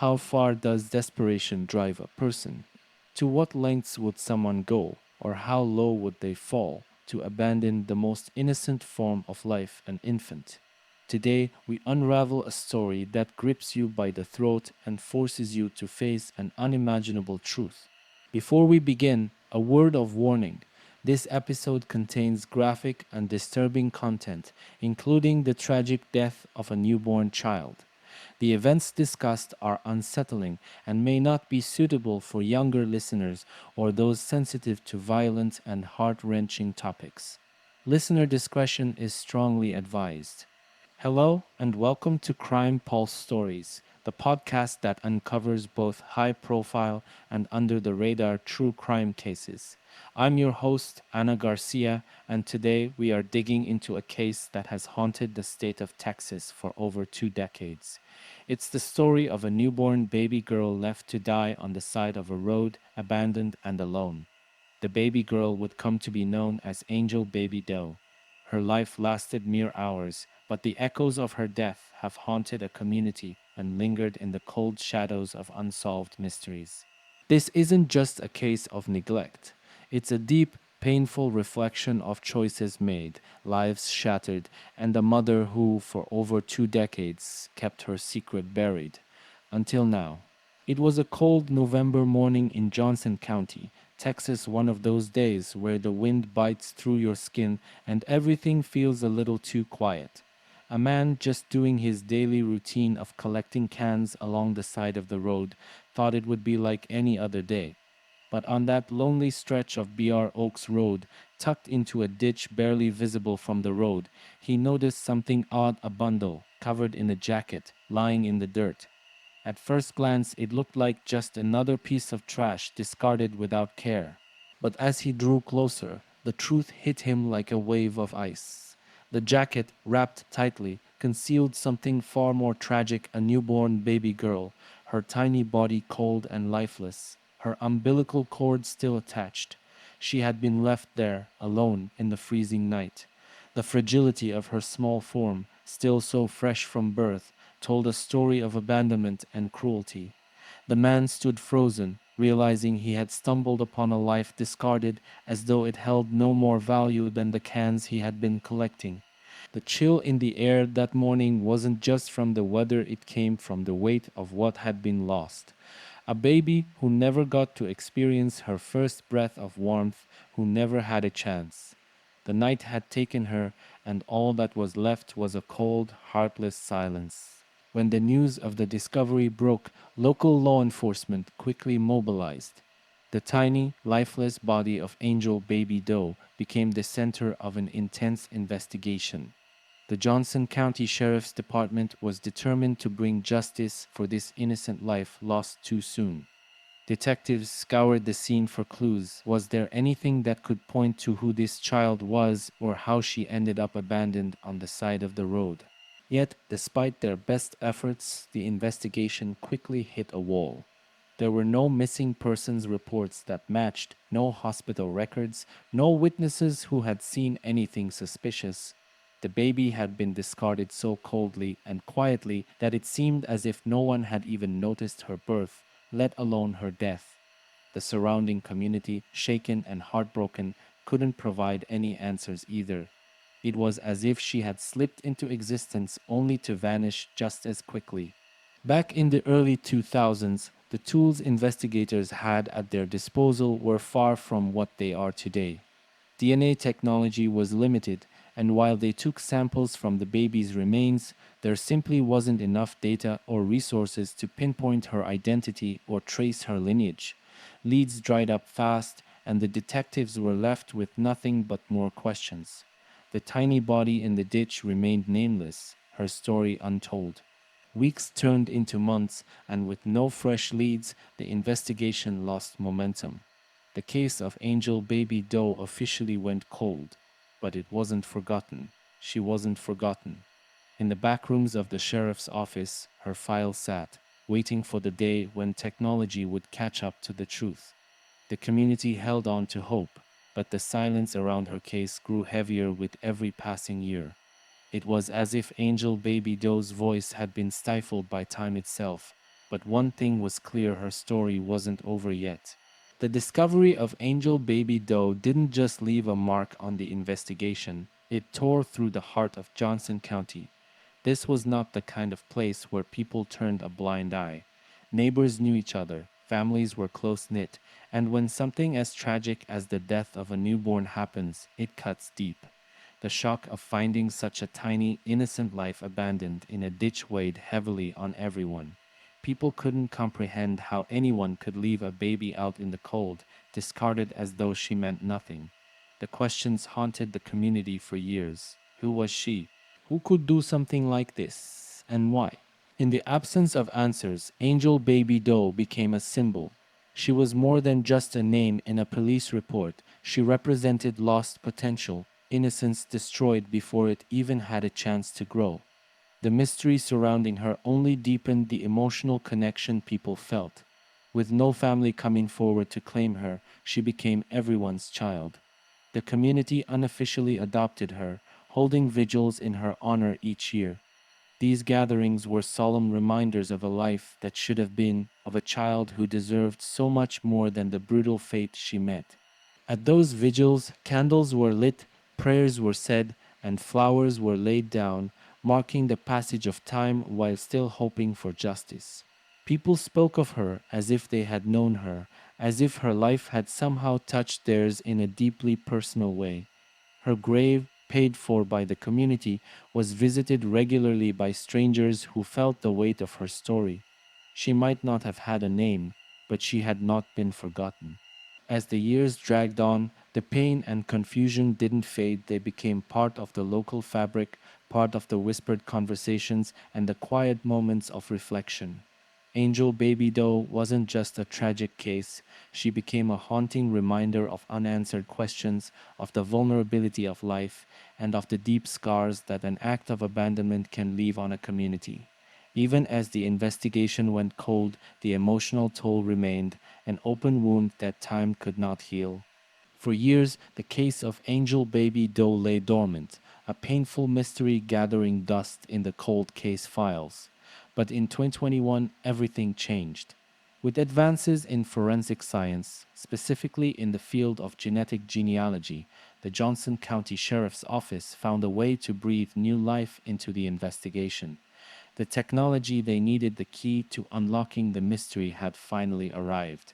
How far does desperation drive a person? To what lengths would someone go, or how low would they fall, to abandon the most innocent form of life, an infant? Today, we unravel a story that grips you by the throat and forces you to face an unimaginable truth. Before we begin, a word of warning. This episode contains graphic and disturbing content, including the tragic death of a newborn child. The events discussed are unsettling and may not be suitable for younger listeners or those sensitive to violent and heart wrenching topics. Listener discretion is strongly advised. Hello, and welcome to Crime Pulse Stories, the podcast that uncovers both high profile and under the radar true crime cases. I'm your host, Ana Garcia, and today we are digging into a case that has haunted the state of Texas for over 2 decades. It's the story of a newborn baby girl left to die on the side of a road, abandoned and alone. The baby girl would come to be known as Angel Baby Doe. Her life lasted mere hours, but the echoes of her death have haunted a community and lingered in the cold shadows of unsolved mysteries. This isn't just a case of neglect. It's a deep, painful reflection of choices made, lives shattered, and a mother who, for over 2 decades, kept her secret buried. Until now. It was a cold November morning in Johnson County, Texas, one of those days where the wind bites through your skin and everything feels a little too quiet. A man just doing his daily routine of collecting cans along the side of the road thought it would be like any other day. But on that lonely stretch of BR Oaks Road, tucked into a ditch barely visible from the road, he noticed something odd, a bundle, covered in a jacket, lying in the dirt. At first glance, it looked like just another piece of trash discarded without care. But as he drew closer, the truth hit him like a wave of ice. The jacket, wrapped tightly, concealed something far more tragic, a newborn baby girl, her tiny body cold and lifeless, her umbilical cord still attached. She had been left there, alone, in the freezing night. The fragility of her small form, still so fresh from birth, told a story of abandonment and cruelty. The man stood frozen, realizing he had stumbled upon a life discarded as though it held no more value than the cans he had been collecting. The chill in the air that morning wasn't just from the weather, it came from the weight of what had been lost. A baby who never got to experience her first breath of warmth, who never had a chance. The night had taken her, and all that was left was a cold, heartless silence. When the news of the discovery broke, local law enforcement quickly mobilized. The tiny, lifeless body of Angel Baby Doe became the center of an intense investigation. The Johnson County Sheriff's Department was determined to bring justice for this innocent life lost too soon. Detectives scoured the scene for clues. Was there anything that could point to who this child was or how she ended up abandoned on the side of the road? Yet, despite their best efforts, the investigation quickly hit a wall. There were no missing persons reports that matched, no hospital records, no witnesses who had seen anything suspicious. The baby had been discarded so coldly and quietly that it seemed as if no one had even noticed her birth, let alone her death. The surrounding community, shaken and heartbroken, couldn't provide any answers either. It was as if she had slipped into existence only to vanish just as quickly. Back in the early 2000s, the tools investigators had at their disposal were far from what they are today. DNA technology was limited, and while they took samples from the baby's remains, there simply wasn't enough data or resources to pinpoint her identity or trace her lineage. Leads dried up fast, and the detectives were left with nothing but more questions. The tiny body in the ditch remained nameless, her story untold. Weeks turned into months, and with no fresh leads, the investigation lost momentum. The case of Angel Baby Doe officially went cold, but it wasn't forgotten. She wasn't forgotten. In the back rooms of the sheriff's office, her file sat, waiting for the day when technology would catch up to the truth. The community held on to hope, but the silence around her case grew heavier with every passing year. It was as if Angel Baby Doe's voice had been stifled by time itself. But one thing was clear: her story wasn't over yet. The discovery of Angel Baby Doe didn't just leave a mark on the investigation, it tore through the heart of Johnson County. This was not the kind of place where people turned a blind eye. Neighbors knew each other, families were close knit, and when something as tragic as the death of a newborn happens, it cuts deep. The shock of finding such a tiny, innocent life abandoned in a ditch weighed heavily on everyone. People couldn't comprehend how anyone could leave a baby out in the cold, discarded as though she meant nothing. The questions haunted the community for years. Who was she? Who could do something like this? And why? In the absence of answers, Angel Baby Doe became a symbol. She was more than just a name in a police report. She represented lost potential, innocence destroyed before it even had a chance to grow. The mystery surrounding her only deepened the emotional connection people felt. With no family coming forward to claim her, she became everyone's child. The community unofficially adopted her, holding vigils in her honor each year. These gatherings were solemn reminders of a life that should have been, of a child who deserved so much more than the brutal fate she met. At those vigils, candles were lit, prayers were said, and flowers were laid down, marking the passage of time while still hoping for justice. People spoke of her as if they had known her, as if her life had somehow touched theirs in a deeply personal way. Her grave, paid for by the community, was visited regularly by strangers who felt the weight of her story. She might not have had a name, but she had not been forgotten. As the years dragged on, the pain and confusion didn't fade. They became part of the local fabric, part of the whispered conversations and the quiet moments of reflection. Angel Baby Doe wasn't just a tragic case, she became a haunting reminder of unanswered questions, of the vulnerability of life, and of the deep scars that an act of abandonment can leave on a community. Even as the investigation went cold, the emotional toll remained, an open wound that time could not heal. For years, the case of Angel Baby Doe lay dormant, a painful mystery gathering dust in the cold case files. But in 2021, everything changed. With advances in forensic science, specifically in the field of genetic genealogy, the Johnson County Sheriff's Office found a way to breathe new life into the investigation. The technology they needed, the key to unlocking the mystery, had finally arrived.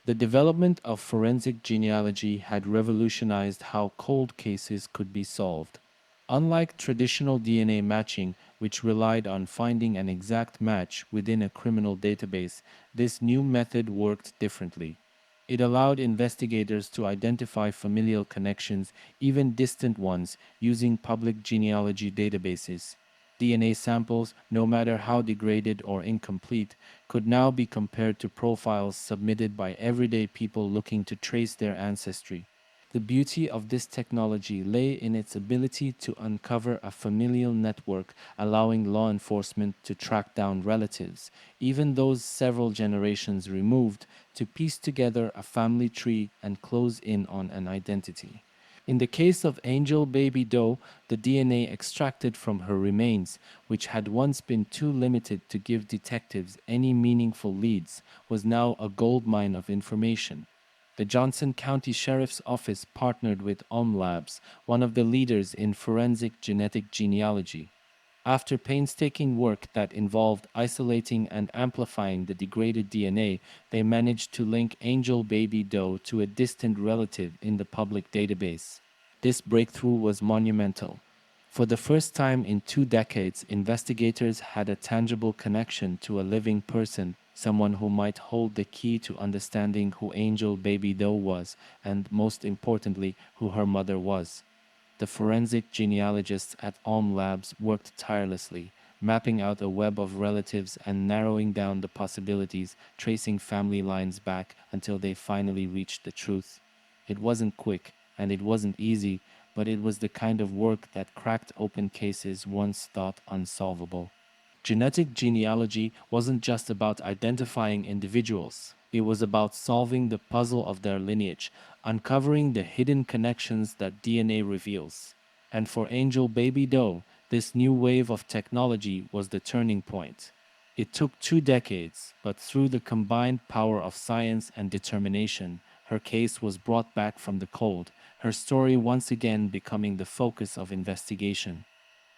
The development of forensic genealogy had revolutionized how cold cases could be solved. Unlike traditional DNA matching, which relied on finding an exact match within a criminal database, this new method worked differently. It allowed investigators to identify familial connections, even distant ones, using public genealogy databases. DNA samples, no matter how degraded or incomplete, could now be compared to profiles submitted by everyday people looking to trace their ancestry. The beauty of this technology lay in its ability to uncover a familial network, allowing law enforcement to track down relatives, even those several generations removed, to piece together a family tree and close in on an identity. In the case of Angel Baby Doe, the DNA extracted from her remains, which had once been too limited to give detectives any meaningful leads, was now a goldmine of information. The Johnson County Sheriff's Office partnered with Labs, one of the leaders in forensic genetic genealogy. After painstaking work that involved isolating and amplifying the degraded DNA, they managed to link Angel Baby Doe to a distant relative in the public database. This breakthrough was monumental. For the first time in 2 decades, investigators had a tangible connection to a living person, someone who might hold the key to understanding who Angel Baby Doe was, and most importantly, who her mother was. The forensic genealogists at Labs worked tirelessly, mapping out a web of relatives and narrowing down the possibilities, tracing family lines back until they finally reached the truth. It wasn't quick, and it wasn't easy, but it was the kind of work that cracked open cases once thought unsolvable. Genetic genealogy wasn't just about identifying individuals. It was about solving the puzzle of their lineage, uncovering the hidden connections that DNA reveals. And for Angel Baby Doe, this new wave of technology was the turning point. It took 2 decades, but through the combined power of science and determination, her case was brought back from the cold, her story once again becoming the focus of investigation.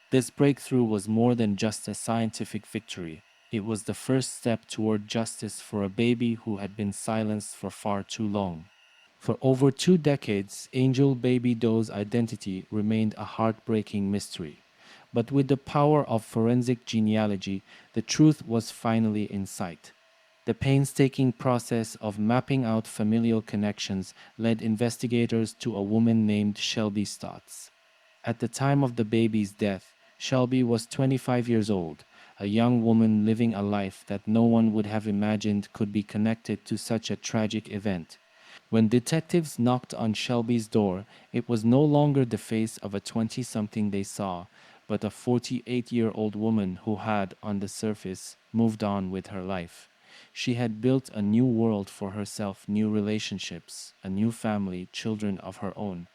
This breakthrough was more than just a scientific victory. It was the first step toward justice for a baby who had been silenced for far too long. For over 2 decades, Angel Baby Doe's identity remained a heartbreaking mystery. But with the power of forensic genealogy, the truth was finally in sight. The painstaking process of mapping out familial connections led investigators to a woman named Shelby Stotts. At the time of the baby's death, Shelby was 25 years old, a young woman living a life that no one would have imagined could be connected to such a tragic event. When detectives knocked on Shelby's door, it was no longer the face of a 20 something they saw, but a 48-year-old woman who had, on the surface, moved on with her life. She had built a new world for herself, new relationships, a new family, children of her own.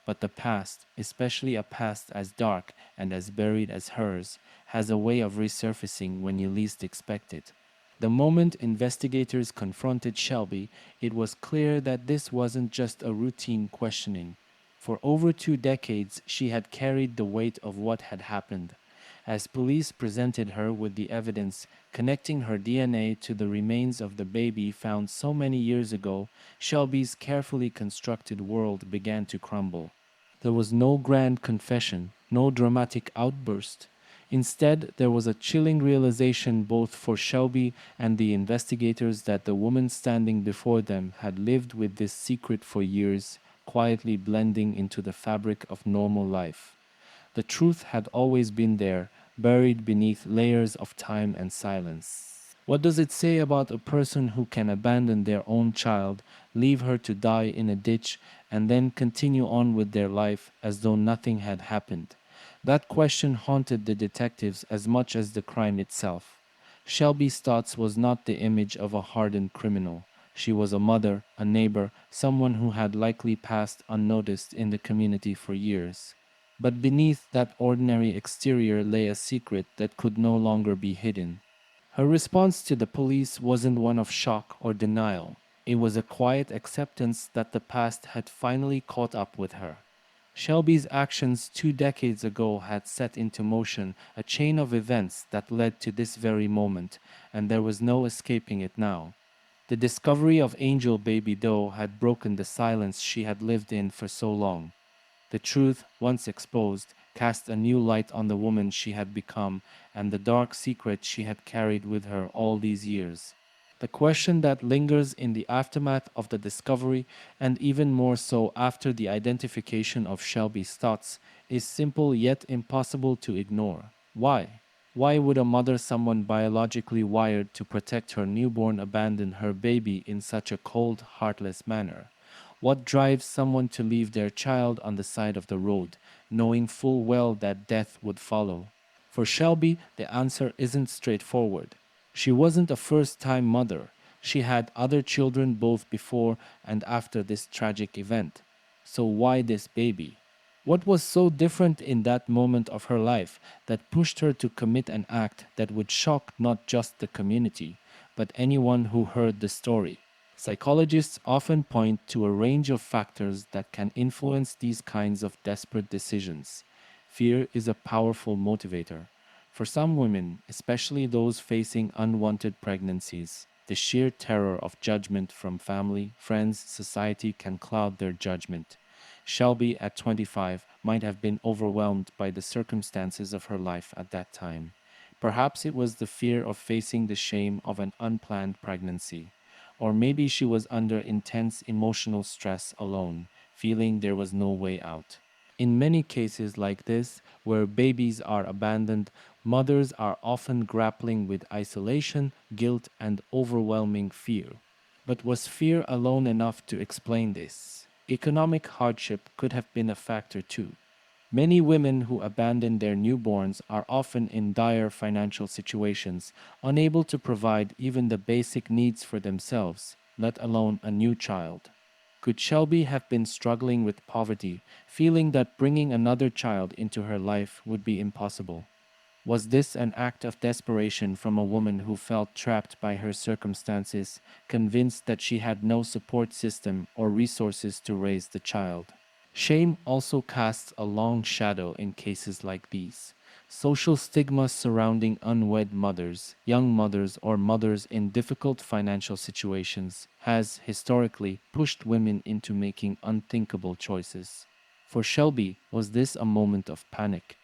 But the past, especially a past as dark and as buried as hers, has a way of resurfacing when you least expect it. The moment investigators confronted Shelby, it was clear that this wasn't just a routine questioning. For over 2 decades, she had carried the weight of what had happened. As police presented her with the evidence connecting her DNA to the remains of the baby found so many years ago, Shelby's carefully constructed world began to crumble. There was no grand confession, no dramatic outburst. Instead, there was a chilling realization both for Shelby and the investigators that the woman standing before them had lived with this secret for years, quietly blending into the fabric of normal life. The truth had always been there, buried beneath layers of time and silence. What does it say about a person who can abandon their own child, leave her to die in a ditch, and then continue on with their life as though nothing had happened? That question haunted the detectives as much as the crime itself. Shelby Stotts was not the image of a hardened criminal. She was a mother, a neighbor, someone who had likely passed unnoticed in the community for years. But beneath that ordinary exterior lay a secret that could no longer be hidden. Her response to the police wasn't one of shock or denial. It was a quiet acceptance that the past had finally caught up with her. Shelby's actions 2 decades ago had set into motion a chain of events that led to this very moment, and there was no escaping it now. The discovery of Angel Baby Doe had broken the silence she had lived in for so long. The truth, once exposed, cast a new light on the woman she had become and the dark secret she had carried with her all these years. The question that lingers in the aftermath of the discovery, and even more so after the identification of Shelby's thoughts, is simple yet impossible to ignore. Why? Why would a mother, someone biologically wired to protect her newborn, abandon her baby in such a cold, heartless manner? What drives someone to leave their child on the side of the road, knowing full well that death would follow? For Shelby, the answer isn't straightforward. She wasn't a first time mother. She had other children both before and after this tragic event. So why this baby? What was so different in that moment of her life that pushed her to commit an act that would shock not just the community, but anyone who heard the story? Psychologists often point to a range of factors that can influence these kinds of desperate decisions. Fear is a powerful motivator. For some women, especially those facing unwanted pregnancies, the sheer terror of judgment from family, friends, society can cloud their judgment. Shelby, at 25, might have been overwhelmed by the circumstances of her life at that time. Perhaps it was the fear of facing the shame of an unplanned pregnancy. Or maybe she was under intense emotional stress alone, feeling there was no way out. In many cases like this, where babies are abandoned, mothers are often grappling with isolation, guilt, and overwhelming fear. But was fear alone enough to explain this? Economic hardship could have been a factor too. Many women who abandon their newborns are often in dire financial situations, unable to provide even the basic needs for themselves, let alone a new child. Could Shelby have been struggling with poverty, feeling that bringing another child into her life would be impossible? Was this an act of desperation from a woman who felt trapped by her circumstances, convinced that she had no support system or resources to raise the child? Shame also casts a long shadow in cases like these. Social stigma surrounding unwed mothers, young mothers, or mothers in difficult financial situations has historically pushed women into making unthinkable choices. For Shelby, was this a moment of panic?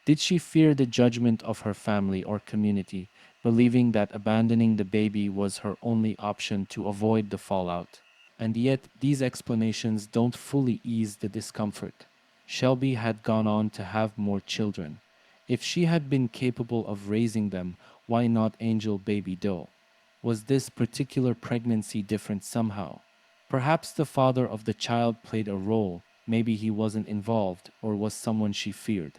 Did she fear the judgment of her family or community, believing that abandoning the baby was her only option to avoid the fallout? And yet, these explanations don't fully ease the discomfort. Shelby had gone on to have more children. If she had been capable of raising them, why not Angel Baby Doe? Was this particular pregnancy different somehow? Perhaps the father of the child played a role, maybe he wasn't involved or was someone she feared.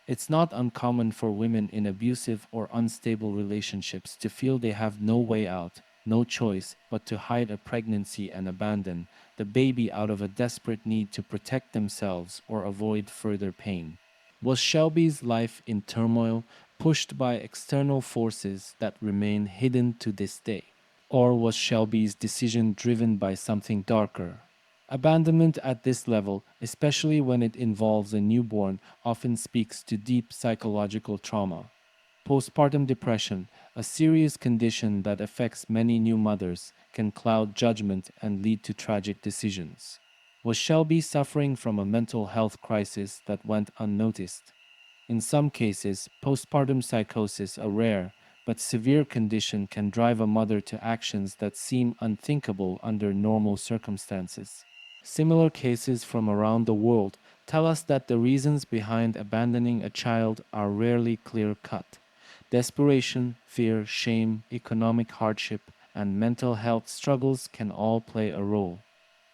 It's not uncommon for women in abusive or unstable relationships to feel they have no way out, no choice but to hide a pregnancy and abandon the baby out of a desperate need to protect themselves or avoid further pain. Was Shelby's life in turmoil, pushed by external forces that remain hidden to this day? Or was Shelby's decision driven by something darker? Abandonment at this level, especially when it involves a newborn, often speaks to deep psychological trauma. Postpartum depression, a serious condition that affects many new mothers, can cloud judgment and lead to tragic decisions. Was Shelby suffering from a mental health crisis that went unnoticed? In some cases, postpartum psychosis, a rare but severe condition, can drive a mother to actions that seem unthinkable under normal circumstances. Similar cases from around the world tell us that the reasons behind abandoning a child are rarely clear cut. Desperation, fear, shame, economic hardship, and mental health struggles can all play a role.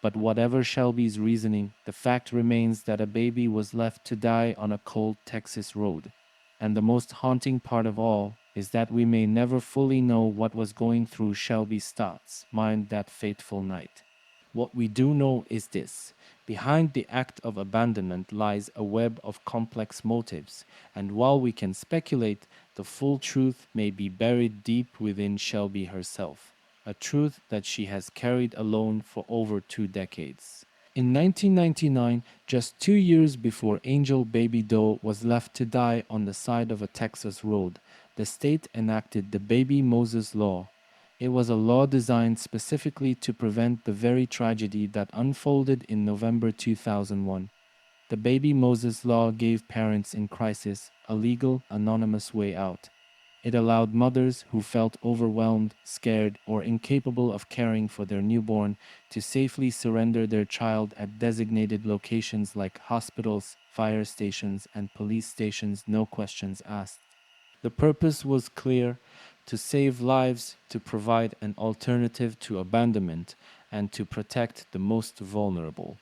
But whatever Shelby's reasoning, the fact remains that a baby was left to die on a cold Texas road. And the most haunting part of all is that we may never fully know what was going through Shelby's thoughts, mind that fateful night. What we do know is this: behind the act of abandonment lies a web of complex motives, and while we can speculate, the full truth may be buried deep within Shelby herself, a truth that she has carried alone for over 2 decades. In 1999, just 2 years before Angel Baby Doe was left to die on the side of a Texas road, the state enacted the Baby Moses Law. It was a law designed specifically to prevent the very tragedy that unfolded in November 2001. The Baby Moses Law gave parents in crisis a legal, anonymous way out. It allowed mothers who felt overwhelmed, scared, or incapable of caring for their newborn to safely surrender their child at designated locations like hospitals, fire stations, and police stations, no questions asked. The purpose was clear: to save lives, to provide an alternative to abandonment, and to protect the most vulnerable.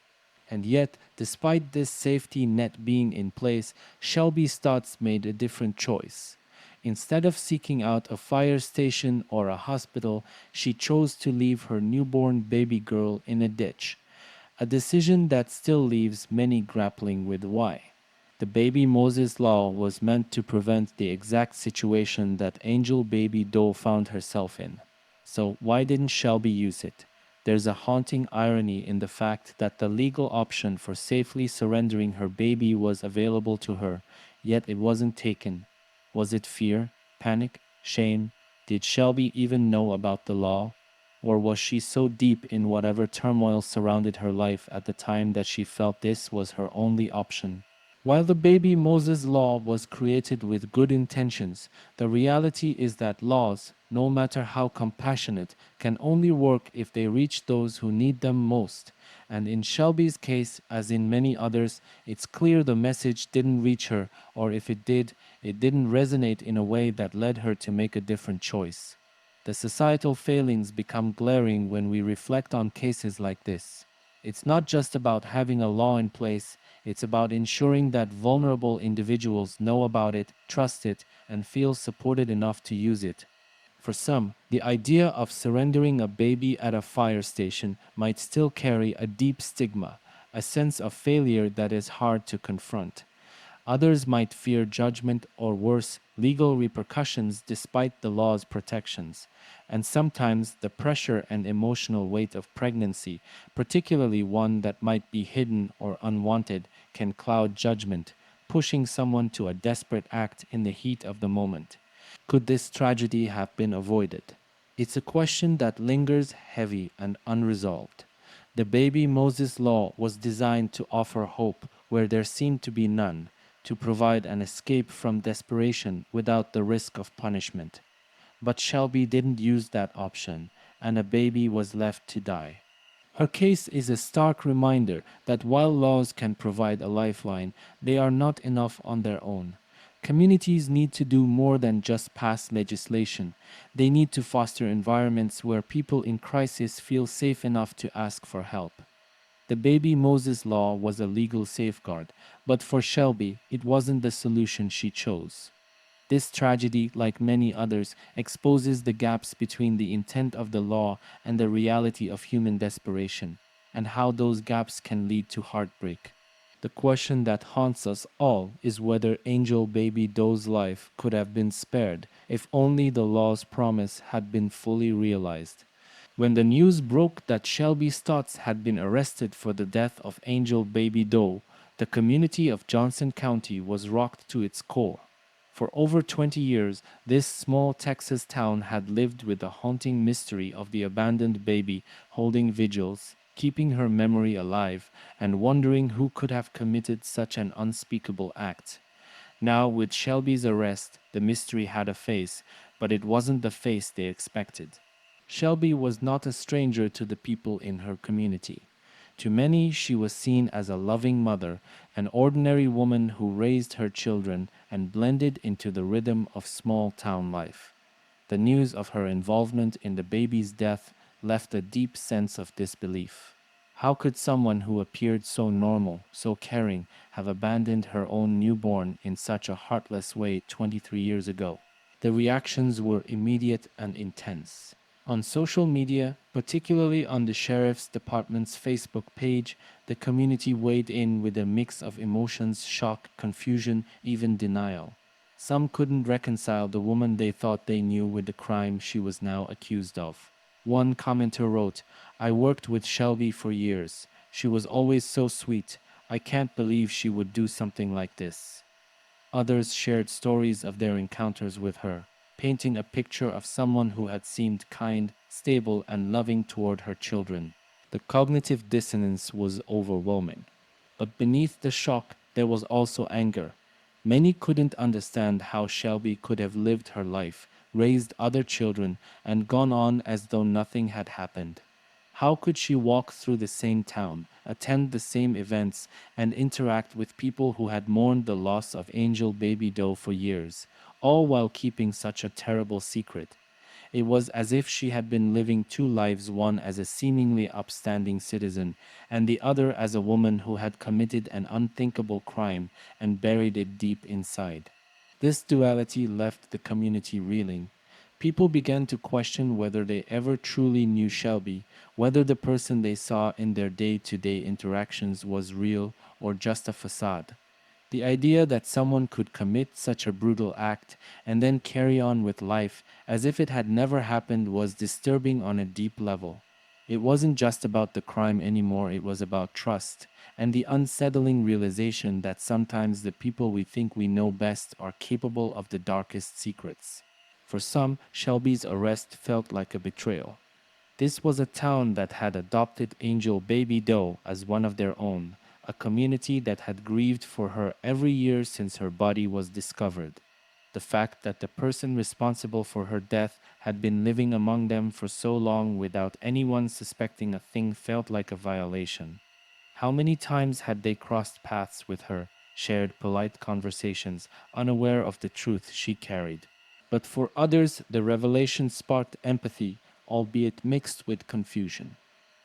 And yet, despite this safety net being in place, Shelby Stotts made a different choice. Instead of seeking out a fire station or a hospital, she chose to leave her newborn baby girl in a ditch, a decision that still leaves many grappling with why. The Baby Moses Law was meant to prevent the exact situation that Angel Baby Doe found herself in. So why didn't Shelby use it? There's a haunting irony in the fact that the legal option for safely surrendering her baby was available to her, yet it wasn't taken. Was it fear, panic, shame? Did Shelby even know about the law? Or was she so deep in whatever turmoil surrounded her life at the time that she felt this was her only option? While the Baby Moses Law was created with good intentions, the reality is that laws, no matter how compassionate, can only work if they reach those who need them most. And in Shelby's case, as in many others, it's clear the message didn't reach her, or if it did, it didn't resonate in a way that led her to make a different choice. The societal failings become glaring when we reflect on cases like this. It's not just about having a law in place, it's about ensuring that vulnerable individuals know about it, trust it, and feel supported enough to use it. For some, the idea of surrendering a baby at a fire station might still carry a deep stigma, a sense of failure that is hard to confront. Others might fear judgment or worse, legal repercussions despite the law's protections. And sometimes the pressure and emotional weight of pregnancy, particularly one that might be hidden or unwanted, can cloud judgment, pushing someone to a desperate act in the heat of the moment. Could this tragedy have been avoided? It's a question that lingers heavy and unresolved. The baby Moses law was designed to offer hope where there seemed to be none, to provide an escape from desperation without the risk of punishment. But Shelby didn't use that option, and a baby was left to die. Her case is a stark reminder that while laws can provide a lifeline, they are not enough on their own. Communities need to do more than just pass legislation. They need to foster environments where people in crisis feel safe enough to ask for help. The Baby Moses Law was a legal safeguard, but for Shelby, it wasn't the solution she chose. This tragedy, like many others, exposes the gaps between the intent of the law and the reality of human desperation, and how those gaps can lead to heartbreak. The question that haunts us all is whether Angel Baby Doe's life could have been spared if only the law's promise had been fully realized. When the news broke that Shelby Stotts had been arrested for the death of Angel Baby Doe, the community of Johnson County was rocked to its core. For over 20 years, this small Texas town had lived with the haunting mystery of the abandoned baby, holding vigils, keeping her memory alive, and wondering who could have committed such an unspeakable act. Now, with Shelby's arrest, the mystery had a face, but it wasn't the face they expected. Shelby was not a stranger to the people in her community. To many, she was seen as a loving mother, an ordinary woman who raised her children and blended into the rhythm of small town life. The news of her involvement in the baby's death left a deep sense of disbelief. How could someone who appeared so normal, so caring, have abandoned her own newborn in such a heartless way 23 years ago? The reactions were immediate and intense. On social media, particularly on the Sheriff's Department's Facebook page, the community weighed in with a mix of emotions: shock, confusion, even denial. Some couldn't reconcile the woman they thought they knew with the crime she was now accused of. One commenter wrote, "I worked with Shelby for years. She was always so sweet. I can't believe she would do something like this." Others shared stories of their encounters with her, painting a picture of someone who had seemed kind, stable, and loving toward her children. The cognitive dissonance was overwhelming. But beneath the shock, there was also anger. Many couldn't understand how Shelby could have lived her life, raised other children, and gone on as though nothing had happened. How could she walk through the same town, attend the same events, and interact with people who had mourned the loss of Angel Baby Doe for years, all while keeping such a terrible secret? It was as if she had been living two lives, one as a seemingly upstanding citizen, and the other as a woman who had committed an unthinkable crime and buried it deep inside. This duality left the community reeling. People began to question whether they ever truly knew Shelby, whether the person they saw in their day-to-day interactions was real or just a facade. The idea that someone could commit such a brutal act and then carry on with life as if it had never happened was disturbing on a deep level. It wasn't just about the crime anymore, it was about trust and the unsettling realization that sometimes the people we think we know best are capable of the darkest secrets. For some, Shelby's arrest felt like a betrayal. This was a town that had adopted Angel Baby Doe as one of their own, a community that had grieved for her every year since her body was discovered. The fact that the person responsible for her death had been living among them for so long without anyone suspecting a thing felt like a violation. How many times had they crossed paths with her, shared polite conversations, unaware of the truth she carried? But for others, the revelation sparked empathy, albeit mixed with confusion.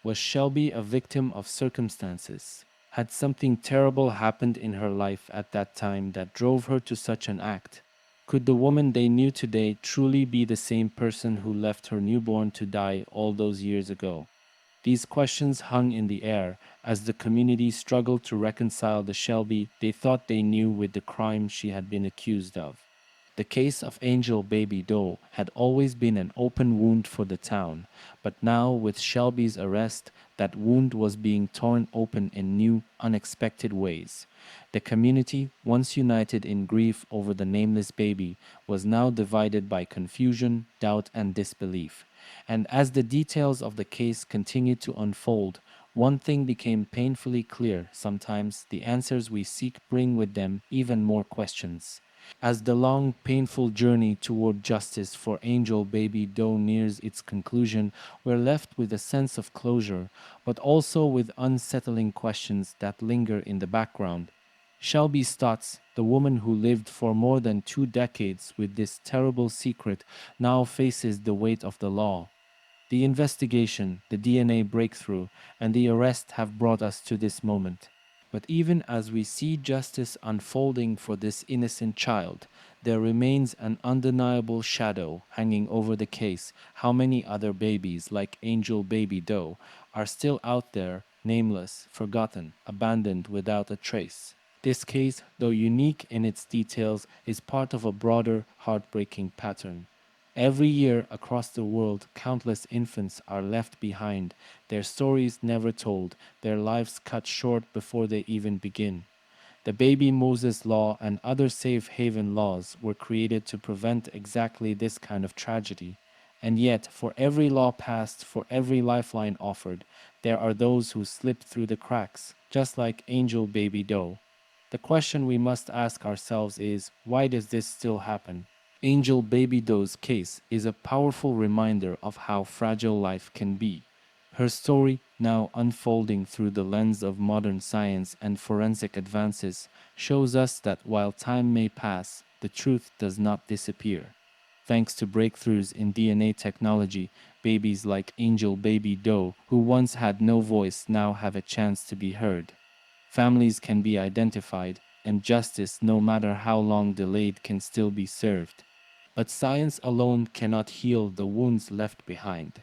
Was Shelby a victim of circumstances? Had something terrible happened in her life at that time that drove her to such an act? Could the woman they knew today truly be the same person who left her newborn to die all those years ago? These questions hung in the air as the community struggled to reconcile the Shelby they thought they knew with the crime she had been accused of. The case of Angel Baby Doe had always been an open wound for the town, but now with Shelby's arrest, that wound was being torn open in new, unexpected ways. The community, once united in grief over the nameless baby, was now divided by confusion, doubt, and disbelief. And as the details of the case continued to unfold, one thing became painfully clear: sometimes the answers we seek bring with them even more questions. As the long, painful journey toward justice for Angel Baby Doe nears its conclusion, we're left with a sense of closure, but also with unsettling questions that linger in the background. Shelby Stotts, the woman who lived for more than 2 decades with this terrible secret, now faces the weight of the law. The investigation, the DNA breakthrough, and the arrest have brought us to this moment. But even as we see justice unfolding for this innocent child, there remains an undeniable shadow hanging over the case. How many other babies, like Angel Baby Doe, are still out there, nameless, forgotten, abandoned without a trace? This case, though unique in its details, is part of a broader, heartbreaking pattern. Every year across the world, countless infants are left behind, their stories never told, their lives cut short before they even begin. The Baby Moses Law and other safe haven laws were created to prevent exactly this kind of tragedy. And yet, for every law passed, for every lifeline offered, there are those who slip through the cracks, just like Angel Baby Doe. The question we must ask ourselves is, why does this still happen? Angel Baby Doe's case is a powerful reminder of how fragile life can be. Her story, now unfolding through the lens of modern science and forensic advances, shows us that while time may pass, the truth does not disappear. Thanks to breakthroughs in DNA technology, babies like Angel Baby Doe, who once had no voice, now have a chance to be heard. Families can be identified, and justice, no matter how long delayed, can still be served. But science alone cannot heal the wounds left behind.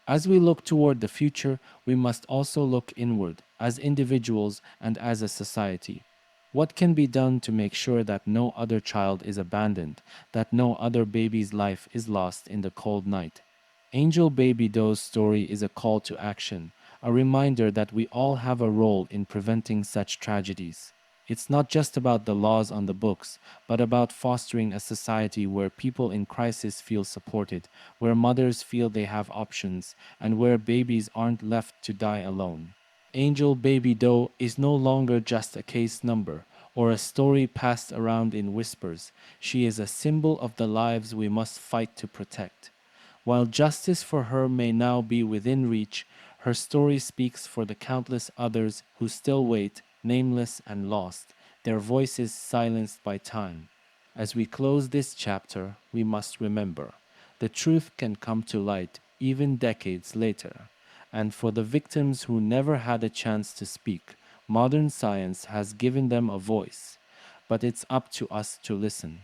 As we look toward the future, we must also look inward, as individuals and as a society. What can be done to make sure that no other child is abandoned, that no other baby's life is lost in the cold night? Angel Baby Doe's story is a call to action, a reminder that we all have a role in preventing such tragedies. It's not just about the laws on the books, but about fostering a society where people in crisis feel supported, where mothers feel they have options, and where babies aren't left to die alone. Angel Baby Doe is no longer just a case number or a story passed around in whispers. She is a symbol of the lives we must fight to protect. While justice for her may now be within reach, her story speaks for the countless others who still wait, nameless and lost, their voices silenced by time. As we close this chapter, we must remember the truth can come to light even decades later. And for the victims who never had a chance to speak, modern science has given them a voice. But it's up to us to listen.